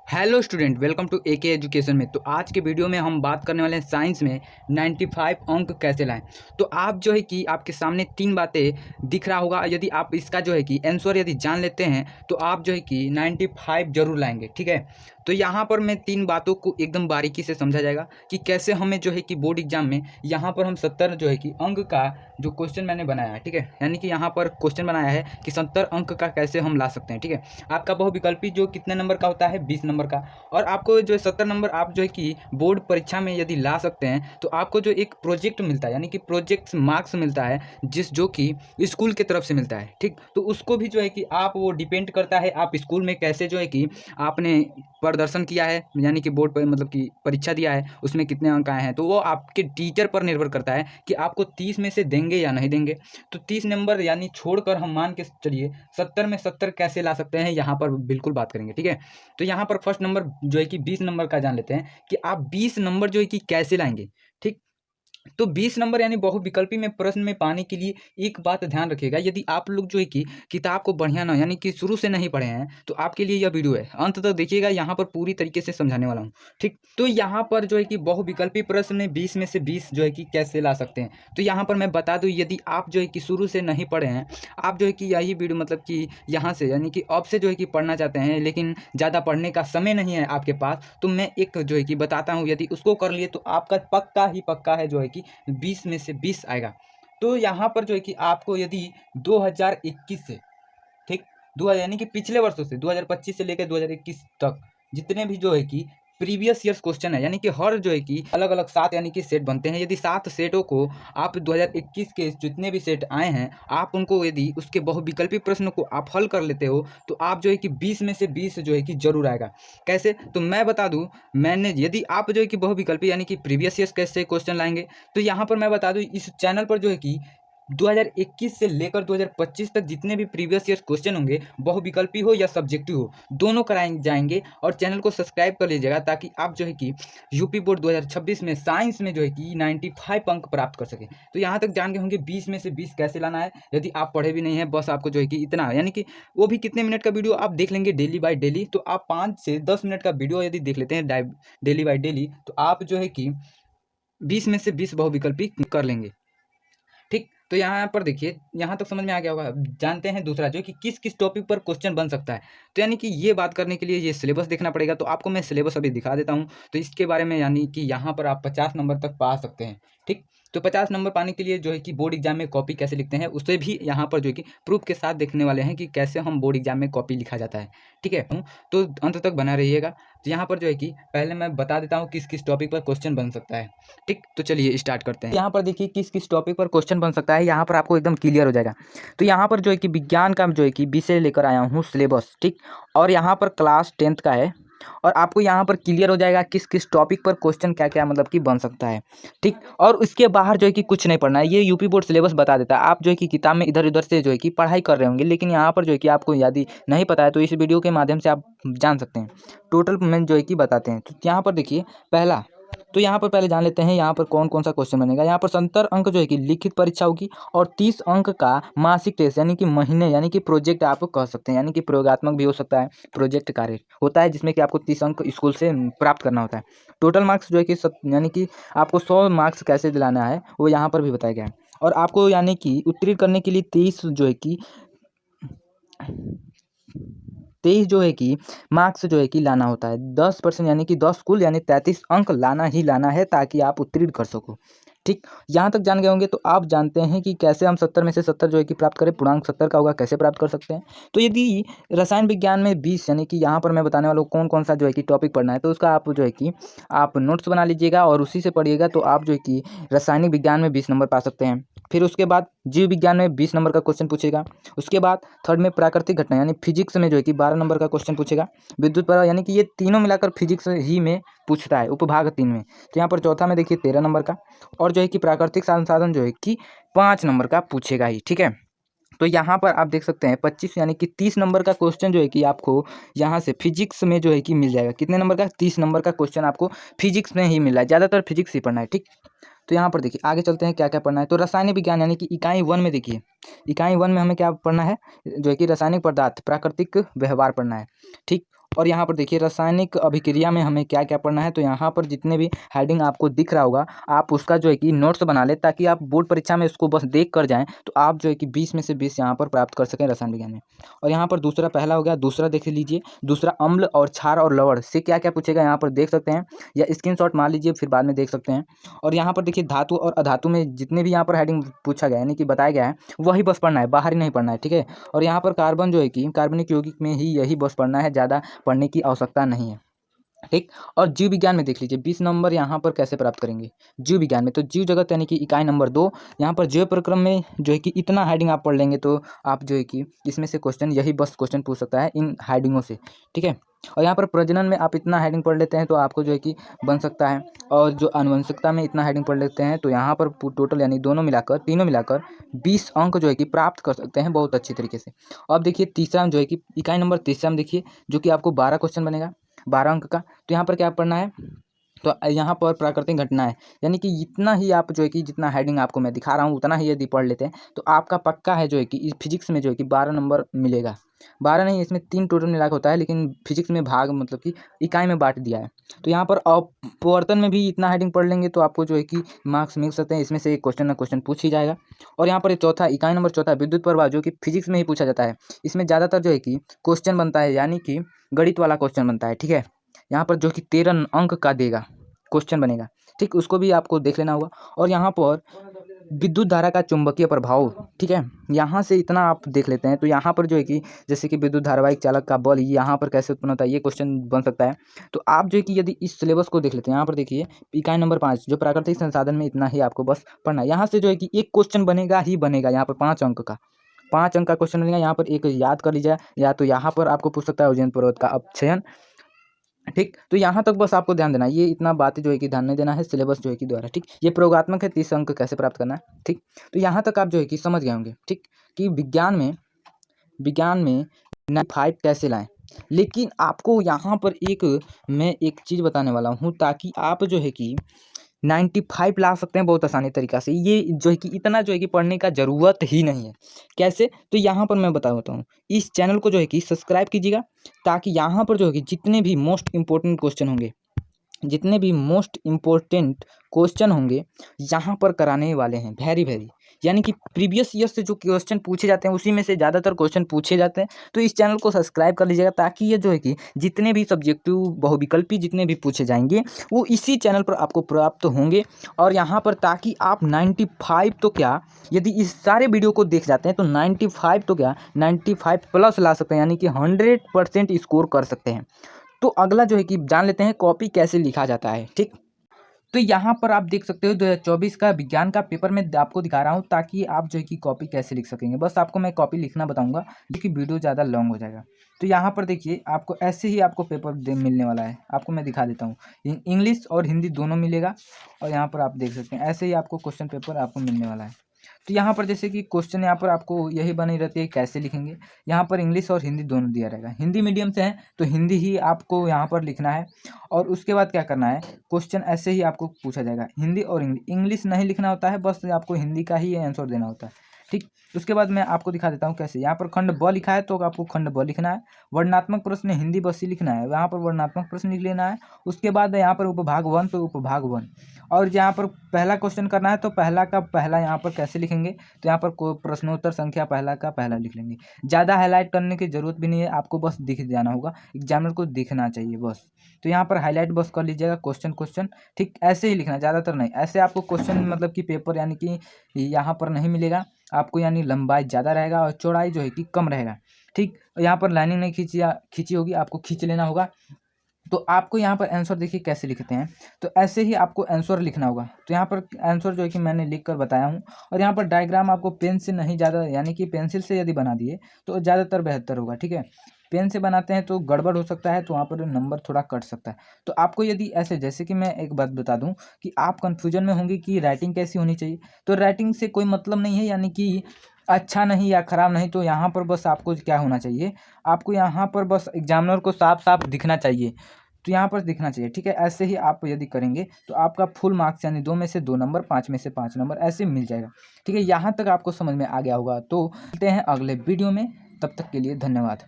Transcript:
Hello student, welcome to AK education में। तो आज के वीडियो में हम बात करने वाले हैं साइंस में 95 अंक कैसे लाएं। तो आप जो है कि आपके सामने तीन बातें दिख रहा होगा। यदि आप इसका जो है कि आंसर यदि जान लेते हैं तो आप जो है कि 95 जरूर लाएंगे। ठीक है, तो यहाँ पर मैं तीन बातों को एकदम बारीकी से समझा जाएगा कि कैसे हमें जो है कि बोर्ड एग्जाम में यहाँ पर हम 70 जो है कि अंक का जो क्वेश्चन मैंने बनाया है, ठीक है, यानी कि यहाँ पर क्वेश्चन बनाया है कि 70 अंक का कैसे हम ला सकते हैं। ठीक है, आपका बहुविकल्पी जो कितने नंबर का होता है, 20 नंबर का, और आपको जो 70 नंबर आप जो है कि बोर्ड परीक्षा में यदि ला सकते हैं तो आपको जो एक प्रोजेक्ट मिलता है, यानी कि प्रोजेक्ट मार्क्स मिलता है, जो कि स्कूल की तरफ से मिलता है। ठीक, तो उसको भी जो है कि आप वो डिपेंड करता है आप स्कूल में कैसे जो है कि आपने प्रदर्शन किया है, यानी कि बोर्ड पर मतलब कि परीक्षा दिया है, उसमें कितने अंक आए हैं। तो वो आपके टीचर पर निर्भर करता है कि आपको 30 में से देंगे या नहीं देंगे। तो 30 नंबर यानी छोड़कर हम मान के चलिए 70 में 70 कैसे ला सकते हैं, यहाँ पर बिल्कुल बात करेंगे। ठीक है, तो यहाँ पर फर्स्ट नंबर जो है कि 20 नंबर का जान लेते हैं कि आप 20 नंबर जो है कि कैसे लाएंगे। ठीक, तो 20 नंबर यानी बहुविकल्पी में प्रश्न में पाने के लिए एक बात ध्यान रखिएगा। यदि आप लोग जो है कि किताब को बढ़िया ना यानी कि शुरू से नहीं पढ़े हैं तो आपके लिए यह वीडियो है, अंत तक देखिएगा, यहाँ पर पूरी तरीके से समझाने वाला हूँ। ठीक, तो यहाँ पर जो है कि बहुविकल्पी प्रश्न में 20 में से 20 जो है कि कैसे ला सकते हैं, तो यहाँ पर मैं बता दूँ, यदि आप जो है कि शुरू से नहीं पढ़े हैं, आप जो है कि यही वीडियो मतलब कि यहाँ से यानी कि अब से जो है कि पढ़ना चाहते हैं लेकिन ज़्यादा पढ़ने का समय नहीं है आपके पास, तो मैं एक जो है कि बताता हूँ, यदि उसको कर लिए तो आपका पक्का ही पक्का है जो है कि 20 में से 20 आएगा। तो यहाँ पर जो है कि आपको यदि 2021 से, ठीक, 2000 यानी कि पिछले वर्षों से 2025 से लेकर 2021 तक जितने भी जो है कि प्रीवियस ईयर्स क्वेश्चन है, यानी कि हर जो है कि अलग अलग 7 यानी कि सेट बनते हैं। यदि 7 सेटों को आप 2021 के जितने भी सेट आए हैं, आप उनको यदि उसके बहुविकल्पी प्रश्न को आप हल कर लेते हो तो आप जो है कि 20 में से 20 जो है कि जरूर आएगा। कैसे, तो मैं बता दूं, मैंने यदि आप जो है कि बहुविकल्पी यानी कि प्रीवियस ईयर्स कैसे क्वेश्चन लाएंगे, तो यहाँ पर मैं बता दूं, इस चैनल पर जो है कि 2021 से लेकर 2025 तक जितने भी प्रीवियस ईयर क्वेश्चन होंगे, बहुविकल्पी हो या सब्जेक्टिव हो, दोनों कराए जाएंगे। और चैनल को सब्सक्राइब कर लीजिएगा ताकि आप जो है कि यूपी बोर्ड 2026 में साइंस में जो है कि 95 अंक प्राप्त कर सके। तो यहाँ तक जान गए होंगे 20 में से 20 कैसे लाना है। यदि आप पढ़े भी नहीं है, बस आपको जो है कि इतना, यानी कि वो भी कितने मिनट का वीडियो आप देख लेंगे डेली बाय डेली, तो आप 5 से 10 मिनट का वीडियो यदि देख लेते हैं डेली बाय डेली, तो आप जो है कि 20 में से 20 बहुविकल्पी कर लेंगे। ठीक, तो यहाँ पर देखिए, यहाँ तक समझ में आ गया होगा। जानते हैं दूसरा जो कि किस किस टॉपिक पर क्वेश्चन बन सकता है। तो यानी कि ये बात करने के लिए ये सिलेबस देखना पड़ेगा। तो आपको मैं सिलेबस अभी दिखा देता हूँ, तो इसके बारे में यानी कि यहाँ पर आप 50 नंबर तक पा सकते हैं। ठीक, तो 50 नंबर पाने के लिए जो है कि बोर्ड एग्जाम में कॉपी कैसे लिखते हैं उसे भी यहाँ पर जो है कि प्रूफ के साथ देखने वाले हैं कि कैसे हम बोर्ड एग्जाम में कॉपी लिखा जाता है। ठीक है, तो अंत तक बना रहिएगा। तो यहाँ पर जो है कि पहले मैं बता देता हूँ किस किस टॉपिक पर क्वेश्चन बन सकता है। ठीक, तो चलिए स्टार्ट करते हैं। यहाँ पर देखिए किस किस टॉपिक पर क्वेश्चन बन सकता है, यहाँ पर आपको एकदम क्लियर हो जाएगा। तो यहाँ पर जो है कि विज्ञान का जो है कि विषय लेकर आया हूँ सिलेबस। ठीक, और यहाँ पर क्लास 10th का है, और आपको यहाँ पर क्लियर हो जाएगा किस किस टॉपिक पर क्वेश्चन क्या क्या मतलब कि बन सकता है। ठीक, और उसके बाहर जो है कि कुछ नहीं पढ़ना है, ये यूपी बोर्ड सिलेबस बता देता है। आप जो है कि किताब में इधर उधर से जो है कि पढ़ाई कर रहे होंगे, लेकिन यहाँ पर जो है कि आपको यदि नहीं पता है तो इस वीडियो के माध्यम से आप जान सकते हैं। टोटल में जो है कि बताते हैं। तो यहाँ पर देखिए पहला, तो यहाँ पर पहले जान लेते हैं यहाँ पर कौन कौन सा क्वेश्चन बनेगा। यहाँ पर 70 अंक जो है कि लिखित परीक्षा होगी, और 30 अंक का मासिक टेस्ट यानी कि महीने यानी कि प्रोजेक्ट आप कह सकते हैं, यानी कि प्रयोगात्मक भी हो सकता है, प्रोजेक्ट कार्य होता है जिसमें कि आपको 30 अंक स्कूल से प्राप्त करना होता है। टोटल मार्क्स जो है कि यानी कि आपको 100 मार्क्स कैसे दिलाना है वो यहाँ पर भी बताया गया है। और आपको यानी कि उत्तीर्ण करने के लिए 23 जो है कि मार्क्स जो है कि लाना होता है। 10% यानी कि 10 कुल यानी 33 अंक लाना ही लाना है ताकि आप उत्तीर्ण कर सको। ठीक, यहाँ तक जान गए होंगे। तो आप जानते हैं कि कैसे हम 70 में से 70 जो है कि प्राप्त करें, पूर्णांक 70 का होगा, कैसे प्राप्त कर सकते हैं। तो यदि रसायन विज्ञान में 20 यानी कि यहाँ पर मैं बताने वाला हूँ कौन कौन सा जो है कि टॉपिक पढ़ना है, तो उसका आप जो है कि आप नोट्स बना लीजिएगा और उसी से पढ़िएगा। तो आप जो है कि रासायनिक विज्ञान में 20 नंबर पा सकते हैं। फिर उसके बाद जीव विज्ञान में 20 नंबर का क्वेश्चन पूछेगा। उसके बाद थर्ड में प्राकृतिक घटना यानी फिजिक्स में जो है कि 12 नंबर का क्वेश्चन पूछेगा। विद्युत प्रवाह यानी कि ये तीनों मिलाकर फिजिक्स ही में पूछता है, उपभाग 3 में। तो यहाँ पर चौथा में देखिए 13 नंबर का, और जो है कि प्राकृतिक संसाधन जो है कि 5 नंबर का पूछेगा ही। ठीक है, तो यहाँ पर आप देख सकते हैं 25 यानी कि 30 नंबर का क्वेश्चन जो है कि आपको यहाँ से फिजिक्स में जो है कि मिल जाएगा। कितने नंबर का? 30 नंबर का क्वेश्चन आपको फिजिक्स में ही मिल रहा है, ज़्यादातर फिजिक्स ही पढ़ना है। ठीक, तो यहाँ पर देखिए आगे चलते हैं क्या क्या पढ़ना है। तो रासायनिक विज्ञान यानी कि इकाई 1 में देखिए, इकाई 1 में हमें क्या पढ़ना है, जो है कि रासायनिक पदार्थ प्राकृतिक व्यवहार पढ़ना है। ठीक, और यहाँ पर देखिए रासायनिक अभिक्रिया में हमें क्या क्या पढ़ना है। तो यहाँ पर जितने भी हेडिंग आपको दिख रहा होगा आप उसका जो है कि नोट्स बना लें, ताकि आप बोर्ड परीक्षा में उसको बस देख कर जाएँ तो आप जो है कि 20 में से 20 यहाँ पर प्राप्त कर सकें रसायन विज्ञान में। और यहाँ पर दूसरा पहला हो गया, दूसरा देख लीजिए। दूसरा अम्ल और क्षार और लवण से क्या क्या पूछेगा यहाँ पर देख सकते हैं, या स्क्रीनशॉट मार लीजिए फिर बाद में देख सकते हैं। और यहाँ पर देखिए धातु और अधातु में जितने भी यहाँ पर हेडिंग पूछा गया यानी कि बताया गया है वही बस पढ़ना है, बाहर ही नहीं पढ़ना है, ठीक है। और यहाँ पर कार्बन जो है कि कार्बनिक यौगिक में ही यही बस पढ़ना है, ज़्यादा पढ़ने की आवश्यकता नहीं है, ठीक। और जीव विज्ञान में देख लीजिए 20 नंबर यहाँ पर कैसे प्राप्त करेंगे जीव विज्ञान में। तो जीव जगत यानी कि इकाई नंबर 2, यहाँ पर जैव प्रक्रम में जो है कि इतना हेडिंग आप पढ़ लेंगे तो आप जो है कि इसमें से क्वेश्चन यही बस क्वेश्चन पूछ सकता है इन हेडिंगों से, ठीक है। और यहाँ पर प्रजनन में आप इतना हेडिंग पढ़ लेते हैं तो आपको जो है कि बन सकता है। और जो आनुवंशिकता में इतना हेडिंग पढ़ लेते हैं तो यहाँ पर टोटल यानी दोनों मिलाकर तीनों मिलाकर 20 अंक जो है कि प्राप्त कर सकते हैं बहुत अच्छी तरीके से। अब देखिए तीसरा जो है कि इकाई नंबर तीसरा में देखिए जो कि आपको 12 क्वेश्चन बनेगा 12 अंक का। तो यहाँ पर क्या पढ़ना है, तो यहाँ पर प्राकृतिक घटना है यानी कि इतना ही आप जो है कि जितना हेडिंग आपको मैं दिखा रहा हूँ उतना ही यदि पढ़ लेते हैं तो आपका पक्का है जो है कि इस फिजिक्स में जो है कि 12 नंबर मिलेगा। 12 नहीं, इसमें 3 टोटल मिला के होता है, लेकिन फिजिक्स में भाग मतलब कि इकाई में बांट दिया है। तो यहाँ पर अपवर्तन में भी इतना हेडिंग पढ़ लेंगे तो आपको जो है कि मार्क्स मिल सकते हैं, इसमें से एक क्वेश्चन ना क्वेश्चन पूछ ही जाएगा। और यहाँ पर चौथा इकाई नंबर चौथा विद्युत प्रवाह जो कि फिजिक्स में ही पूछा जाता है, इसमें ज़्यादातर जो है कि क्वेश्चन बनता है यानी कि गणित वाला क्वेश्चन बनता है, ठीक है। यहाँ पर जो कि 13 अंक का देगा क्वेश्चन बनेगा, ठीक, उसको भी आपको देख लेना होगा। और यहाँ पर विद्युत धारा का चुंबकीय प्रभाव, ठीक है, यहाँ से इतना आप देख लेते हैं तो यहाँ पर जो है कि जैसे कि विद्युत धारावाहिक चालक का बल यहाँ पर कैसे उत्पन्न होता है ये क्वेश्चन बन सकता है। तो आप जो है कि यदि इस सिलेबस को देख लेते हैं यहाँ पर देखिए इकाई नंबर 5 जो प्राकृतिक संसाधन में इतना ही आपको बस पढ़ना है। यहाँ से जो है कि एक क्वेश्चन बनेगा ही बनेगा, यहाँ पर 5 अंक का क्वेश्चन बनेगा। यहाँ पर एक याद कर लीजिए, या तो यहाँ पर आपको पूछ सकता है ओजोन परत का अपक्षयन, ठीक। तो यहाँ तक बस आपको ध्यान देना है, ये इतना बातें जो है कि ध्यान नहीं देना है सिलेबस जो है कि द्वारा, ठीक। ये प्रयोगात्मक है, 30 अंक कैसे प्राप्त करना है, ठीक। तो यहाँ तक आप जो है कि समझ गए होंगे, ठीक, कि विज्ञान में 95 कैसे लाएं। लेकिन आपको यहाँ पर मैं एक चीज़ बताने वाला हूँ ताकि आप जो है कि 95 ला सकते हैं बहुत आसानी तरीक़ा से। ये जो है कि इतना जो है कि पढ़ने का ज़रूरत ही नहीं है। कैसे? तो यहाँ पर मैं बताता हूँ। इस चैनल को जो है कि सब्सक्राइब कीजिएगा, ताकि यहाँ पर जो है कि जितने भी मोस्ट इम्पोर्टेंट क्वेश्चन होंगे यहाँ पर कराने वाले हैं, वेरी यानी कि प्रीवियस ईयर से जो क्वेश्चन पूछे जाते हैं उसी में से ज़्यादातर क्वेश्चन पूछे जाते हैं। तो इस चैनल को सब्सक्राइब कर लीजिएगा, ताकि ये जो है कि जितने भी सब्जेक्टिव बहुविकल्पी जितने भी पूछे जाएंगे वो इसी चैनल पर आपको प्राप्त होंगे। और यहाँ पर ताकि आप 95 तो क्या, यदि इस सारे वीडियो को देख जाते हैं तो 95 तो क्या 95 प्लस ला सकते हैं, यानी कि 100% स्कोर कर सकते हैं। तो अगला जो है कि जान लेते हैं कॉपी कैसे लिखा जाता है, ठीक। तो यहाँ पर आप देख सकते हो 2024 का विज्ञान का पेपर में आपको दिखा रहा हूँ, ताकि आप जो है कि कॉपी कैसे लिख सकेंगे। बस आपको मैं कॉपी लिखना बताऊंगा क्योंकि वीडियो ज़्यादा लॉन्ग हो जाएगा। तो यहाँ पर देखिए आपको ऐसे ही आपको पेपर मिलने वाला है, आपको मैं दिखा देता हूँ। इंग्लिश और हिंदी दोनों मिलेगा, और यहाँ पर आप देख सकते हैं ऐसे ही आपको क्वेश्चन पेपर आपको मिलने वाला है। तो यहाँ पर जैसे कि क्वेश्चन यहाँ पर आपको यही बनी रहती है कैसे लिखेंगे। यहाँ पर इंग्लिश और हिंदी दोनों दिया रहेगा। हिंदी मीडियम से है तो हिंदी ही आपको यहाँ पर लिखना है। और उसके बाद क्या करना है, क्वेश्चन ऐसे ही आपको पूछा जाएगा, हिंदी और इंग्लिश नहीं लिखना होता है, बस आपको हिंदी का ही आंसर देना होता है, ठीक। उसके बाद मैं आपको दिखा देता हूँ कैसे। यहाँ पर खंड ब लिखा है तो आपको खंड ब लिखना है। वर्णनात्मक प्रश्न हिंदी बस ही लिखना है, यहाँ पर वर्णनात्मक प्रश्न लिख लेना है। उसके बाद यहाँ पर उपभाग 1 तो उपभाग 1। और यहाँ पर पहला क्वेश्चन करना है तो पहला का पहला यहाँ पर कैसे लिखेंगे, तो यहाँ पर प्रश्नोत्तर संख्या पहला का पहला लिख लेंगे। ज़्यादा हाईलाइट करने की जरूरत भी नहीं है, आपको बस दिख जाना होगा, एग्जामिनर को दिखना चाहिए बस। तो यहाँ पर हाईलाइट बस कर लीजिएगा क्वेश्चन, ठीक। ऐसे ही लिखना, ज़्यादातर नहीं। ऐसे आपको क्वेश्चन मतलब कि पेपर यानी कि यहाँ पर नहीं मिलेगा आपको, यानी लंबाई ज़्यादा रहेगा और चौड़ाई जो है कि कम रहेगा, ठीक। यहाँ पर लाइनिंग नहीं खींची होगी, आपको खींच लेना होगा। तो आपको यहाँ पर आंसर देखिए कैसे लिखते हैं, तो ऐसे ही आपको आंसर लिखना होगा। तो यहाँ पर आंसर जो है कि मैंने लिख कर बताया हूँ। और यहाँ पर डायग्राम आपको पेन से नहीं ज़्यादा, यानी कि पेंसिल से यदि बना दिए तो ज़्यादातर बेहतर होगा, ठीक है। पेन से बनाते हैं तो गड़बड़ हो सकता है, तो वहाँ पर नंबर थोड़ा कट सकता है। तो आपको यदि ऐसे, जैसे कि मैं एक बात बता दूं कि आप कन्फ्यूजन में होंगे कि राइटिंग कैसी होनी चाहिए, तो राइटिंग से कोई मतलब नहीं है, यानी कि अच्छा नहीं या ख़राब नहीं। तो यहाँ पर बस आपको क्या होना चाहिए, आपको यहाँ पर बस एग्जामिनर को साफ साफ दिखना चाहिए, तो यहाँ पर दिखना चाहिए, ठीक है। ऐसे ही आप यदि करेंगे तो आपका फुल मार्क्स यानी 2 में से 2 नंबर, 5 में से 5 नंबर ऐसे मिल जाएगा, ठीक है। यहाँ तक आपको समझ में आ गया होगा। तो मिलते हैं अगले वीडियो में, तब तक के लिए धन्यवाद।